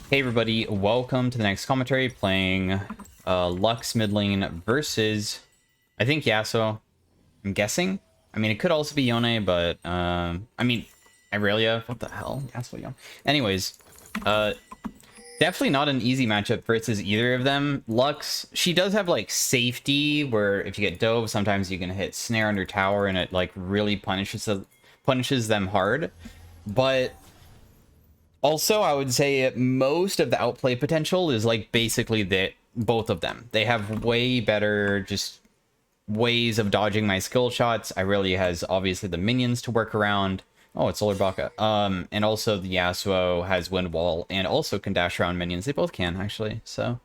Hey everybody, welcome to the next commentary playing Lux mid lane versus, I think, Yasuo. I'm guessing. I mean, it could also be Yone, but I mean, Irelia. What the hell? Yasuo, Yone. Anyways, definitely not an easy matchup versus either of them. Lux, she does have like safety where if you get dove, sometimes you can hit snare under tower and it like really punishes them hard. But also, I would say most of the outplay potential is like basically that both of them. They have way better just ways of dodging my skill shots. Irelia has obviously the minions to work around. Oh, it's Solar Baka. And also the Yasuo has Wind Wall and also can dash around minions. They both can actually. So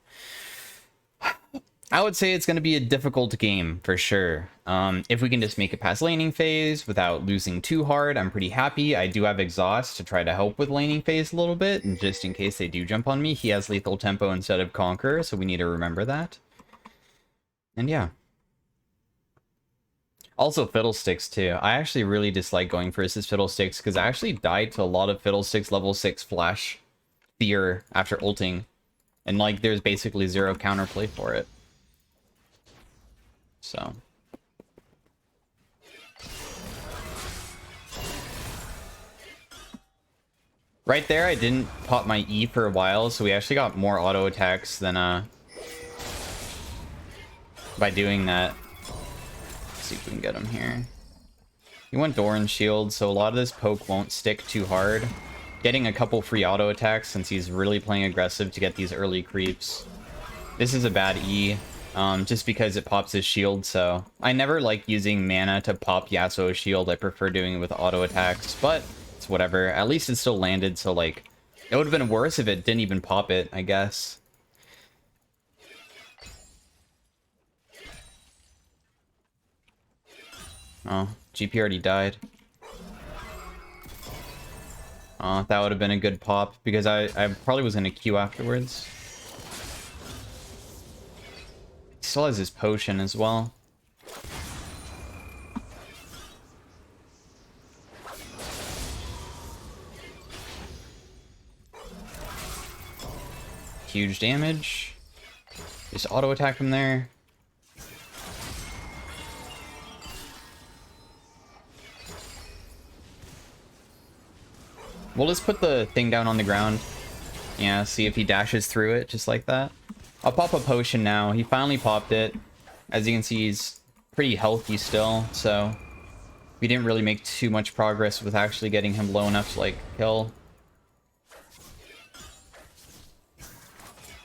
I would say it's going to be a difficult game for sure. If we can just make it past laning phase without losing too hard, I'm pretty happy. I do have exhaust to try to help with laning phase a little bit, and just in case they do jump on me, he has lethal tempo instead of conquer, so we need to remember that. And yeah. Also Fiddlesticks too. I actually really dislike going versus Fiddlesticks because I actually died to a lot of Fiddlesticks level 6 flash fear after ulting. And like there's basically zero counterplay for it. So right there, I didn't pop my E for a while, so we actually got more auto attacks than by doing that. Let's see if we can get him here. He went Doran's shield, so a lot of this poke won't stick too hard. Getting a couple free auto attacks since he's really playing aggressive to get these early creeps. This is a bad E. Just because it pops his shield, so I never like using mana to pop Yasuo's shield. I prefer doing it with auto attacks, but it's whatever. At least it still landed, so like it would have been worse if it didn't even pop it, I guess. Oh, GP already died. Oh, that would have been a good pop because I probably was in a queue afterwards. Still has his potion as well. Huge damage. Just auto attack him there. We'll just put the thing down on the ground. Yeah, see if he dashes through it just like that. I'll pop a potion now. He finally popped it. As you can see, he's pretty healthy still, so we didn't really make too much progress with actually getting him low enough to, like, kill.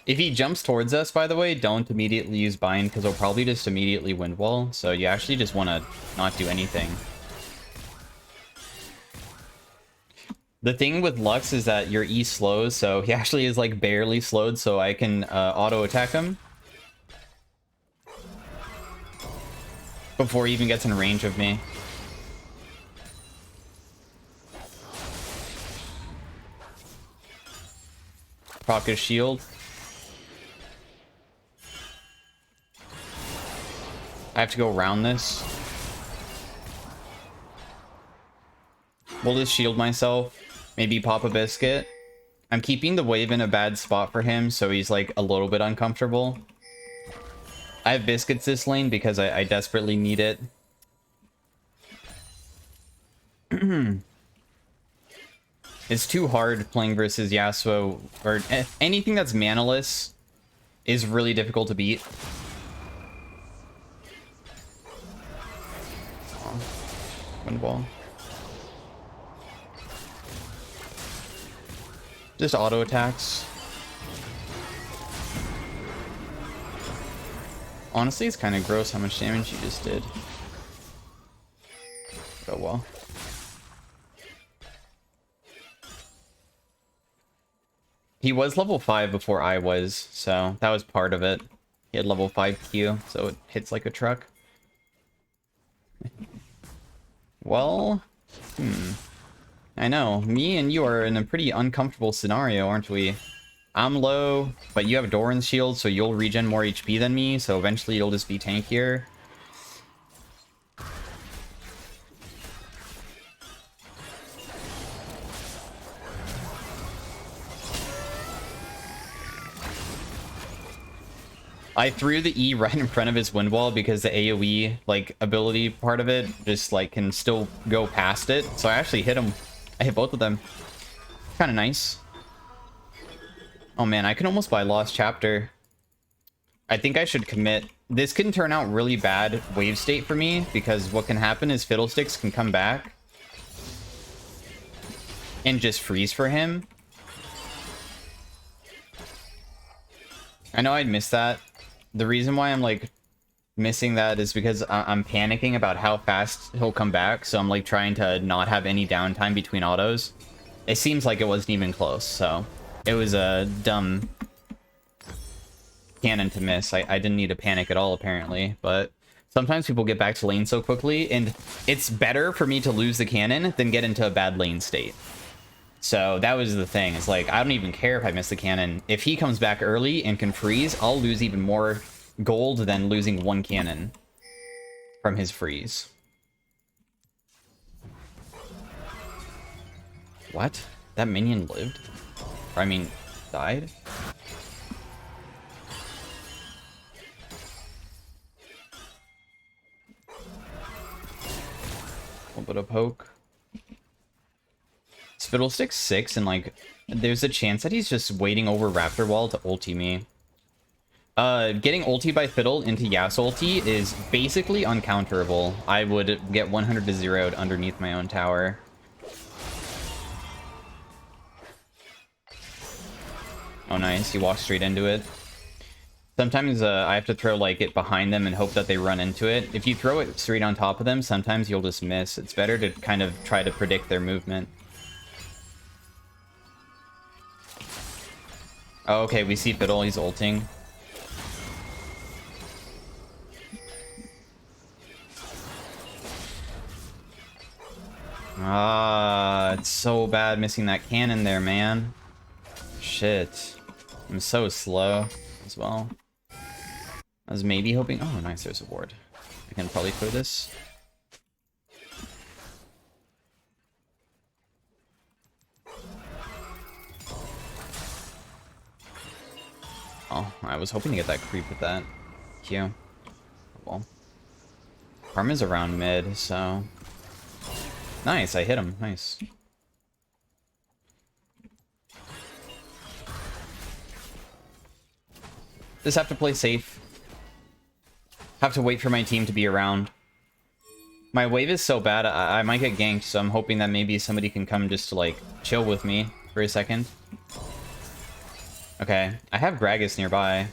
If he jumps towards us, by the way, don't immediately use bind, because he'll probably just immediately wind wall, so you actually just want to not do anything. The thing with Lux is that your E slows, so he actually is like barely slowed, so I can auto attack him before he even gets in range of me. Proc his shield. I have to go around this. We'll just shield myself. Maybe pop a biscuit. I'm keeping the wave in a bad spot for him, so he's like a little bit uncomfortable. I have biscuits this lane because I desperately need it. It's too hard playing versus Yasuo, or anything that's manaless is really difficult to beat. Oh, wind wall. Just auto attacks. Honestly, it's kind of gross how much damage you just did. Oh well. He was level 5 before I was, so that was part of it. He had level 5 Q, so it hits like a truck. Well, I know, me and you are in a pretty uncomfortable scenario, aren't we? I'm low, but you have Doran's shield, so you'll regen more HP than me, so eventually you'll just be tankier. I threw the E right in front of his wind wall because the AoE like ability part of it just like can still go past it. So I actually hit him. I hit both of them. Kind of nice. Oh man, I can almost buy Lost Chapter. I think I should commit. This can turn out really bad wave state for me because what can happen is Fiddlesticks can come back and just freeze for him. I know I'd miss that. The reason why I'm like missing that is because I'm panicking about how fast he'll come back. So I'm like trying to not have any downtime between autos. It seems like it wasn't even close. So it was a dumb cannon to miss. I didn't need to panic at all apparently, but sometimes people get back to lane so quickly and it's better for me to lose the cannon than get into a bad lane state. So that was the thing. It's like, I don't even care if I miss the cannon. If he comes back early and can freeze, I'll lose even more gold than losing one cannon from his freeze. What? That minion lived? Or, I mean, died? A little bit of poke. Fiddlestick's 6, and like, there's a chance that he's just waiting over Raptor Wall to ulti me. Getting ulti by Fiddle into YASUO ulti is basically uncounterable. I would get 100 to 0'd underneath my own tower. Oh nice, he walks straight into it. Sometimes I have to throw like it behind them and hope that they run into it. If you throw it straight on top of them, sometimes you'll just miss. It's better to kind of try to predict their movement. Oh, okay, we see Fiddle, he's ulting. Ah, it's so bad missing that cannon there, man. Shit. I'm so slow as well. I was maybe hoping... Oh, nice, there's a ward. I can probably clear this. Oh, I was hoping to get that creep with that. Q. Well. Karma's around mid, so... Nice, I hit him. Nice. Just have to play safe. Have to wait for my team to be around. My wave is so bad, I might get ganked, so I'm hoping that maybe somebody can come just to, like, chill with me for a second. Okay, I have Gragas nearby.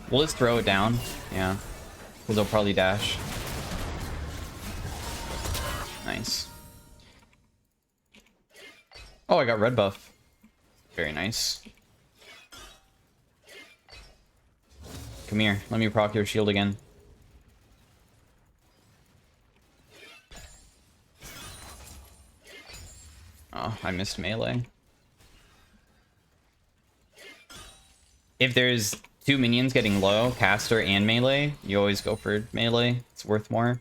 We'll just throw it down. Yeah. Because they'll probably dash. Nice. Oh, I got red buff. Very nice. Come here. Let me proc your shield again. Oh, I missed melee. If there's two minions getting low, caster and melee, you always go for melee. It's worth more.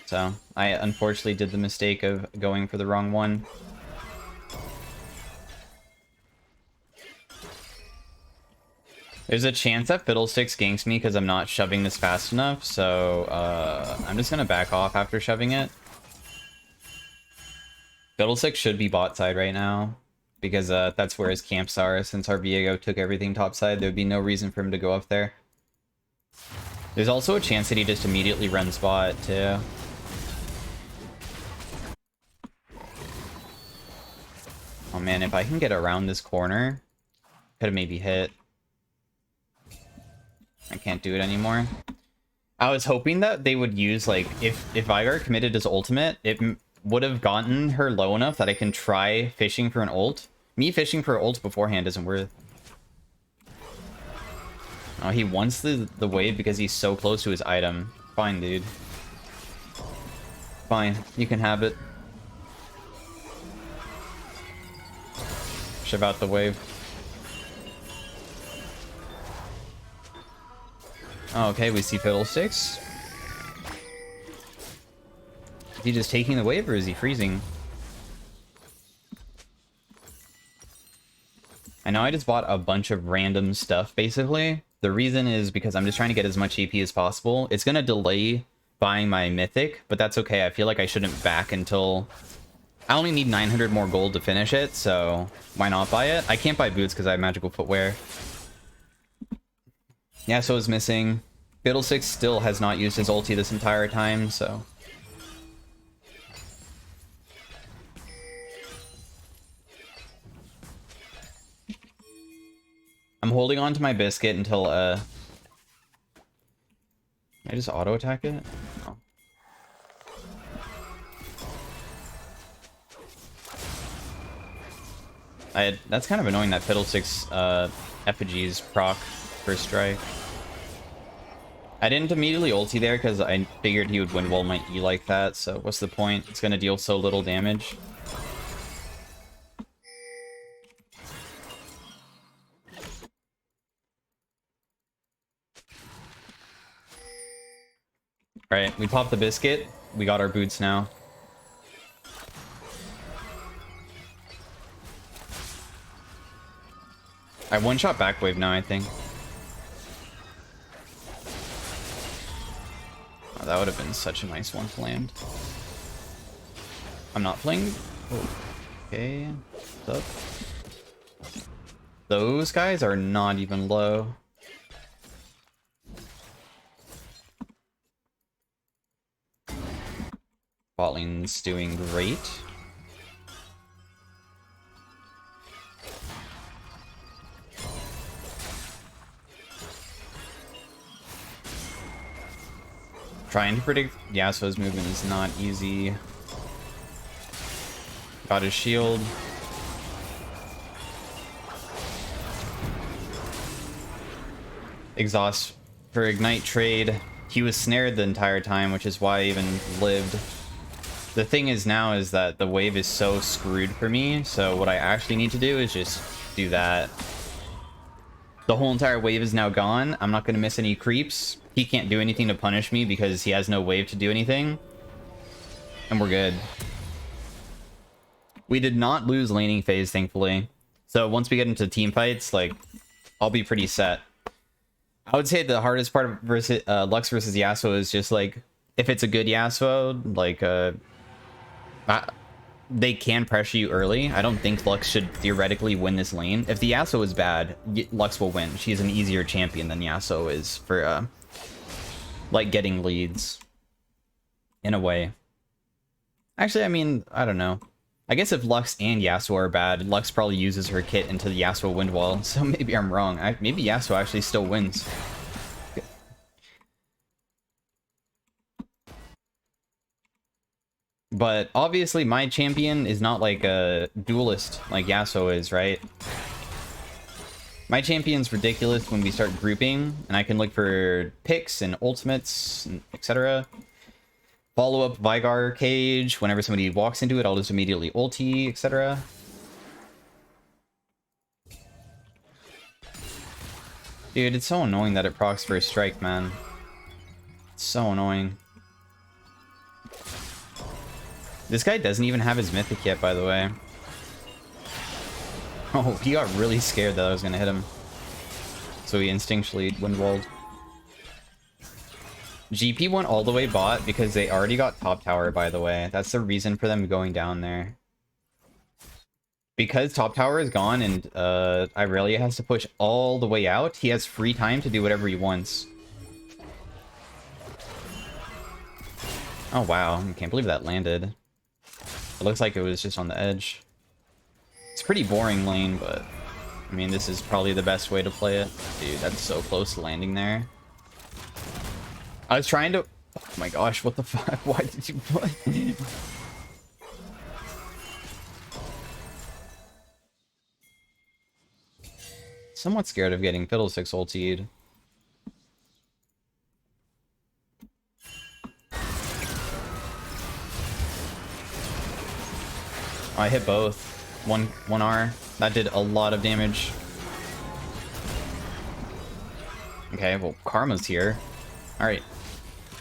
So, I unfortunately did the mistake of going for the wrong one. There's a chance that Fiddlesticks ganks me because I'm not shoving this fast enough, so I'm just gonna back off after shoving it. Fiddlesticks should be bot side right now, because that's where his camps are. Since our Viego took everything top side, there would be no reason for him to go up there. There's also a chance that he just immediately runs bot, too. Oh man, if I can get around this corner, could have maybe hit. I can't do it anymore. I was hoping that they would use, like, if Veigar committed his ultimate, it would have gotten her low enough that I can try fishing for an ult. Me fishing for an ult beforehand isn't worth. Oh, he wants the wave because he's so close to his item. Fine, dude. Fine, you can have it. Shove out the wave. Oh, okay, we see Fiddlesticks. Is he just taking the wave or is he freezing? I know I just bought a bunch of random stuff, basically. The reason is because I'm just trying to get as much EP as possible. It's going to delay buying my mythic, but that's okay. I feel like I shouldn't back until... I only need 900 more gold to finish it, so why not buy it? I can't buy boots because I have magical footwear. Yasuo is missing. Fiddlesticks still has not used his ulti this entire time, so... I'm holding on to my biscuit until, Can I just auto-attack it? Oh. That's kind of annoying that Fiddlesticks, effigies proc first strike. I didn't immediately ulti there because I figured he would win wall my E like that, so what's the point? It's gonna deal so little damage. Right, we popped the biscuit. We got our boots now. I one-shot back wave now, I think. Oh, that would have been such a nice one to land. I'm not playing... Oh, okay. What's up? Those guys are not even low. Bot lane's doing great. Trying to predict Yasuo's movement is not easy. Got his shield. Exhaust for Ignite trade. He was snared the entire time, which is why I even lived. The thing is now is that the wave is so screwed for me, so what I actually need to do is just do that. The whole entire wave is now gone. I'm not going to miss any creeps. He can't do anything to punish me because he has no wave to do anything. And we're good. We did not lose laning phase, thankfully. So once we get into team fights, like, I'll be pretty set. I would say the hardest part of Lux versus Yasuo is just, like, if it's a good Yasuo, like, they can pressure you early. I don't think Lux should theoretically win this lane. If the Yasuo is bad, Lux will win. She's an easier champion than Yasuo is for, like, getting leads. In a way. Actually, I mean, I don't know. I guess if Lux and Yasuo are bad, Lux probably uses her kit into the Yasuo wind wall, so maybe I'm wrong. Maybe Yasuo actually still wins. But obviously my champion is not like a duelist like Yasuo is, right? My champion's ridiculous when we start grouping, and I can look for picks and ultimates, etc. Follow up Vigar cage. Whenever somebody walks into it, I'll just immediately ulti, etc. Dude, it's so annoying that it procs first strike, man. It's so annoying. This guy doesn't even have his mythic yet, by the way. Oh, he got really scared that I was gonna hit him. So he instinctually windwalled. GP went all the way bot because they already got top tower, by the way. That's the reason for them going down there. Because top tower is gone and Irelia has to push all the way out, he has free time to do whatever he wants. Oh wow, I can't believe that landed. It looks like it was just on the edge. It's a pretty boring lane, but I mean, this is probably the best way to play it. Dude, that's so close to landing there. I was trying to... Oh my gosh, what the fuck? Why did you put... Somewhat scared of getting Fiddlesticks ultied. Oh, I hit both. One R. That did a lot of damage. Okay, well, Karma's here. Alright.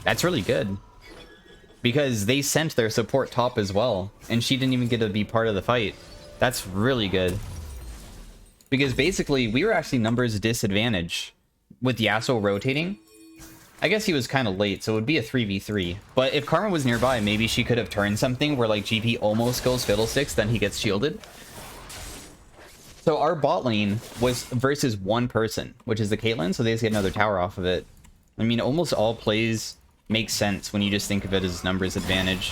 That's really good. Because they sent their support top as well. And she didn't even get to be part of the fight. That's really good. Because basically, we were actually numbers disadvantage with Yasuo rotating. I guess he was kind of late, so it would be a 3v3. But if Karma was nearby, maybe she could have turned something where like GP almost goes Fiddlesticks, then he gets shielded. So our bot lane was versus one person, which is the Caitlyn, so they just get another tower off of it. I mean, almost all plays make sense when you just think of it as numbers advantage.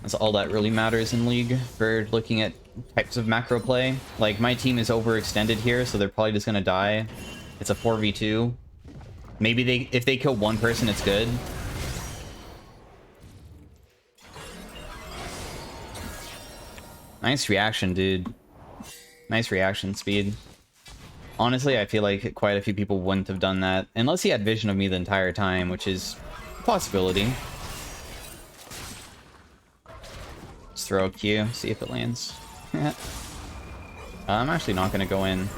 That's all that really matters in League for looking at types of macro play. Like, my team is overextended here, so they're probably just gonna die. It's a 4v2. Maybe if they kill one person, it's good. Nice reaction, dude. Nice reaction speed. Honestly, I feel like quite a few people wouldn't have done that. Unless he had vision of me the entire time, which is a possibility. Let's throw a Q, see if it lands. I'm actually not going to go in.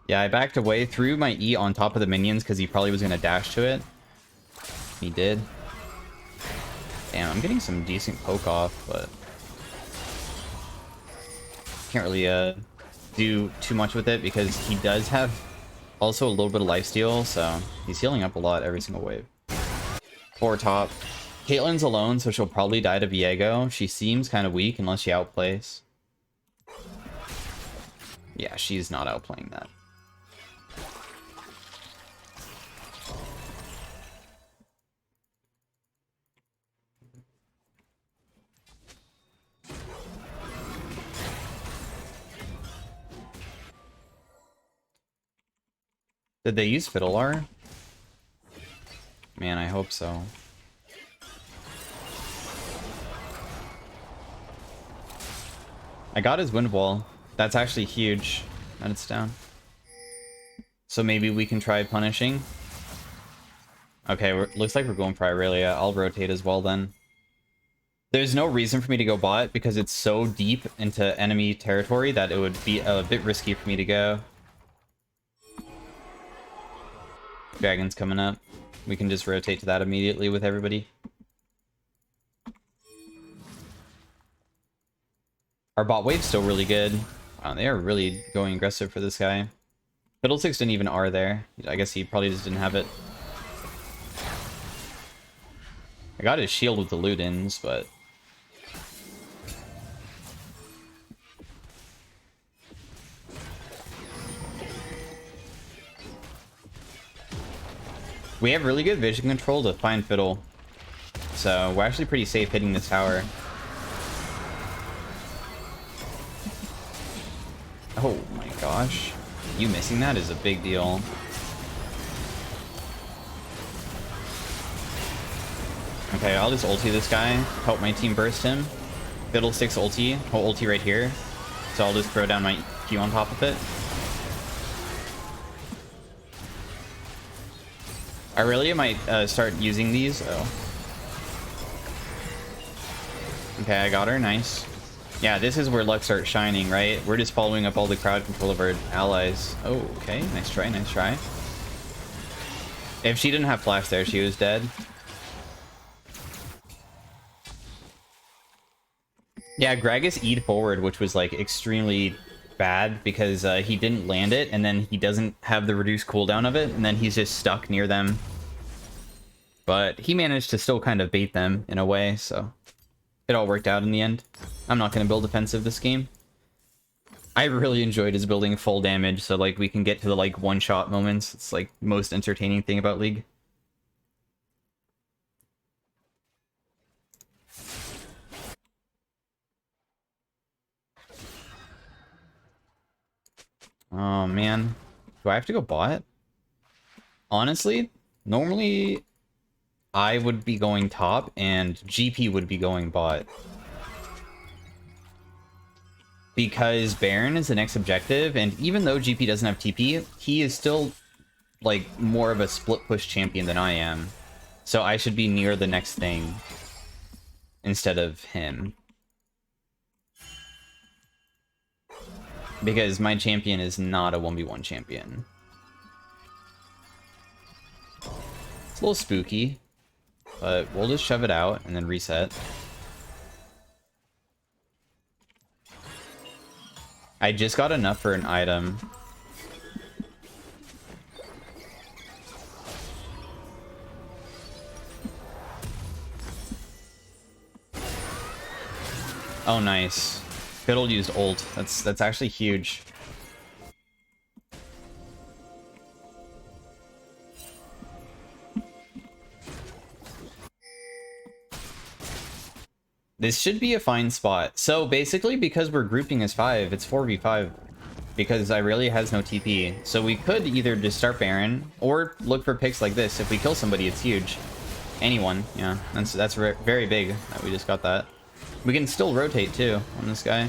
Yeah, I backed away, threw my E on top of the minions because he probably was going to dash to it. He did. Damn, I'm getting some decent poke off, but can't really do too much with it because he does have also a little bit of lifesteal, so he's healing up a lot every single wave. Poor top. Caitlyn's alone, so she'll probably die to Viego. She seems kind of weak unless she outplays. Yeah, she's not outplaying that. Did they use Fiddler? Man, I hope so. I got his wind wall. That's actually huge that it's down. So maybe we can try punishing. Okay, looks like we're going for Irelia. I'll rotate as well then. There's no reason for me to go bot because it's so deep into enemy territory that it would be a bit risky for me to go. Dragon's coming up. We can just rotate to that immediately with everybody. Our bot wave's still really good. Wow, they are really going aggressive for this guy. Fiddlesticks didn't even R there. I guess he probably just didn't have it. I got his shield with the Ludens, but we have really good vision control to find Fiddle. So we're actually pretty safe hitting this tower. Oh my gosh. You missing that is a big deal. Okay, I'll just ulti this guy, help my team burst him. Fiddlesticks ulti, whole ulti right here. So I'll just throw down my Q on top of it. Irelia might start using these. Oh. Okay, I got her. Nice. Yeah, this is where luck starts shining, right? We're just following up all the crowd control of our allies. Oh, okay. Nice try, nice try. If she didn't have flash there, she was dead. Yeah, Gragas E'd forward, which was like extremely bad because he didn't land it, and then he doesn't have the reduced cooldown of it, and then he's just stuck near them. But he managed to still kind of bait them in a way, so it all worked out in the end. I'm not going to build defensive this game. I really enjoyed his building full damage, so like we can get to the like one-shot moments. It's like most entertaining thing about League. Oh man, do I have to go bot? Honestly, normally I would be going top and GP would be going bot. Because Baron is the next objective, and even though GP doesn't have TP, he is still like more of a split push champion than I am. So I should be near the next thing instead of him. Because my champion is not a 1v1 champion. It's a little spooky, but we'll just shove it out and then reset. I just got enough for an item. Oh, nice. Fiddle used ult. That's actually huge. This should be a fine spot. So basically, because we're grouping as 5, it's 4v5. Because Irelia has no TP. So we could either just start Baron, or look for picks like this. If we kill somebody, it's huge. Anyone, yeah. That's very big that we just got that. We can still rotate, too, on this guy.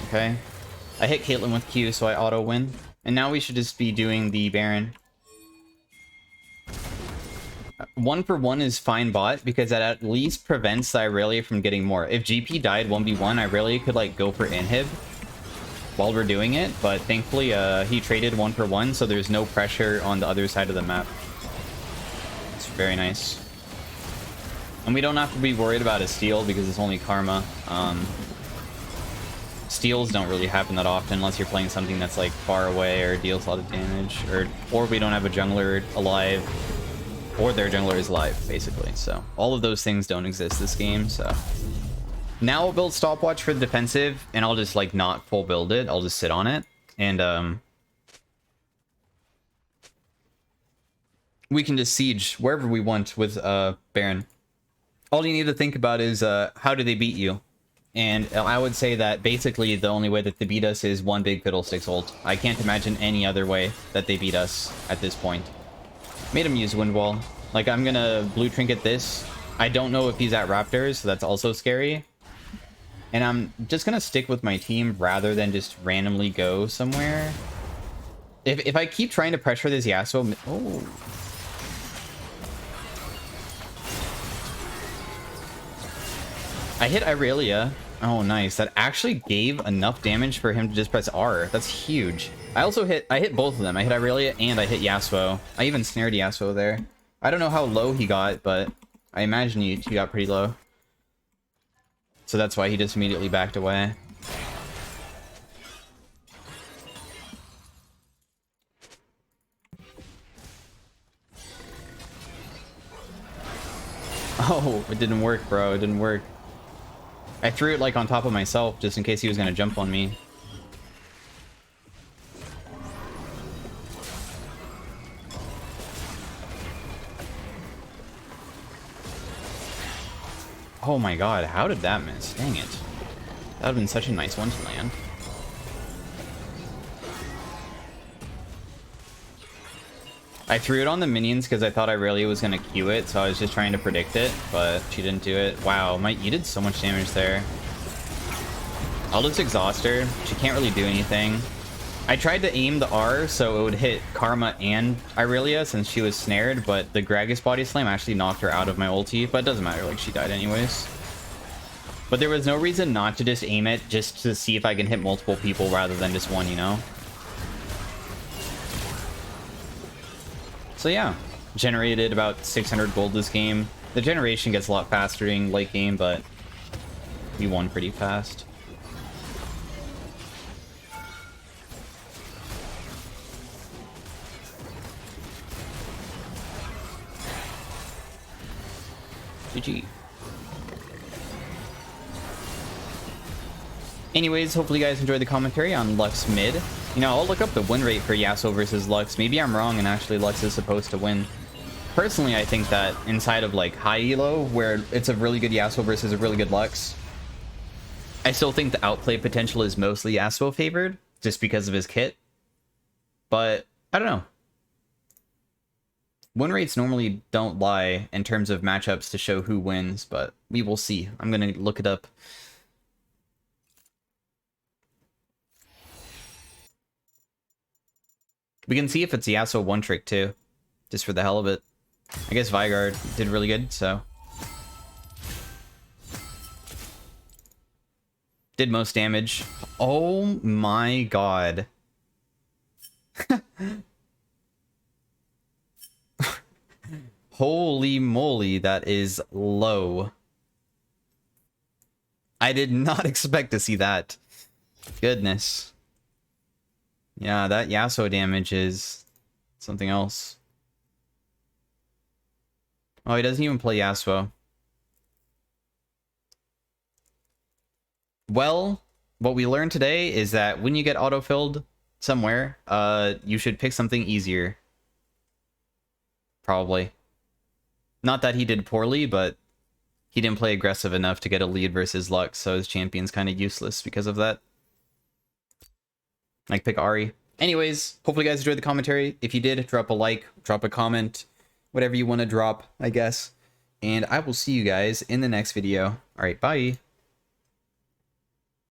Okay. I hit Caitlyn with Q, so I auto-win. And now we should just be doing the Baron. 1-for-1 is fine bot, because that at least prevents the Irelia from getting more. If GP died 1v1, Irelia could, like, go for inhib while we're doing it, but thankfully, he traded 1-for-1, so there's no pressure on the other side of the map. It's very nice. And we don't have to be worried about a steal, because it's only Karma. Steals don't really happen that often, unless you're playing something that's, like, far away, or deals a lot of damage, or we don't have a jungler alive. Or their jungler is live, basically. So all of those things don't exist this game. So now I'll build stopwatch for the defensive, and I'll just like not full build it. I'll just sit on it, and we can just siege wherever we want with Baron. All you need to think about is how do they beat you? And I would say that basically the only way that they beat us is one big Fiddlesticks ult. I can't imagine any other way that they beat us at this point. Made him use Wind Wall. Like, I'm gonna blue trinket this. I don't know if he's at Raptors, so that's also scary. And I'm just gonna stick with my team rather than just randomly go somewhere. If I keep trying to pressure this Yasuo... Oh. I hit Irelia. Oh, nice. That actually gave enough damage for him to just press R. That's huge. I hit both of them. I hit Irelia and I hit Yasuo. I even snared Yasuo there. I don't know how low he got, but I imagine he got pretty low. So that's why he just immediately backed away. Oh, it didn't work, bro. It didn't work. I threw it like on top of myself just in case he was gonna jump on me. Oh my god, how did that miss? Dang it. That would have been such a nice one to land. I threw it on the minions because I thought Irelia was going to Q it, so I was just trying to predict it, but she didn't do it. Wow, you did so much damage there. I'll just exhaust her. She can't really do anything. I tried to aim the R so it would hit Karma and Irelia since she was snared, but the Gragas Body Slam actually knocked her out of my ulti, but it doesn't matter, like, she died anyways. But there was no reason not to just aim it, just to see if I can hit multiple people rather than just one, you know? So yeah, generated about 600 gold this game. The generation gets a lot faster during late game, but we won pretty fast. GG. Anyways, hopefully you guys enjoyed the commentary on Lux mid. You know, I'll look up the win rate for Yasuo versus Lux. Maybe I'm wrong and actually Lux is supposed to win. Personally, I think that inside of like high elo, where it's a really good Yasuo versus a really good Lux, I still think the outplay potential is mostly Yasuo favored, just because of his kit. But, I don't know. Win rates normally don't lie in terms of matchups to show who wins, but we will see. I'm gonna look it up. We can see if it's Yasuo one trick too, just for the hell of it. I guess Vigard did really good, so. Did most damage. Oh my god. Holy moly, that is low. I did not expect to see that. Goodness. Yeah, that Yasuo damage is something else. Oh, he doesn't even play Yasuo. Well, what we learned today is that when you get autofilled somewhere, you should pick something easier. Probably. Not that he did poorly, but he didn't play aggressive enough to get a lead versus Lux, so his champion's kind of useless because of that. Like, pick Ahri. Anyways, hopefully you guys enjoyed the commentary. If you did, drop a like, drop a comment, whatever you want to drop, I guess. And I will see you guys in the next video. Alright, bye!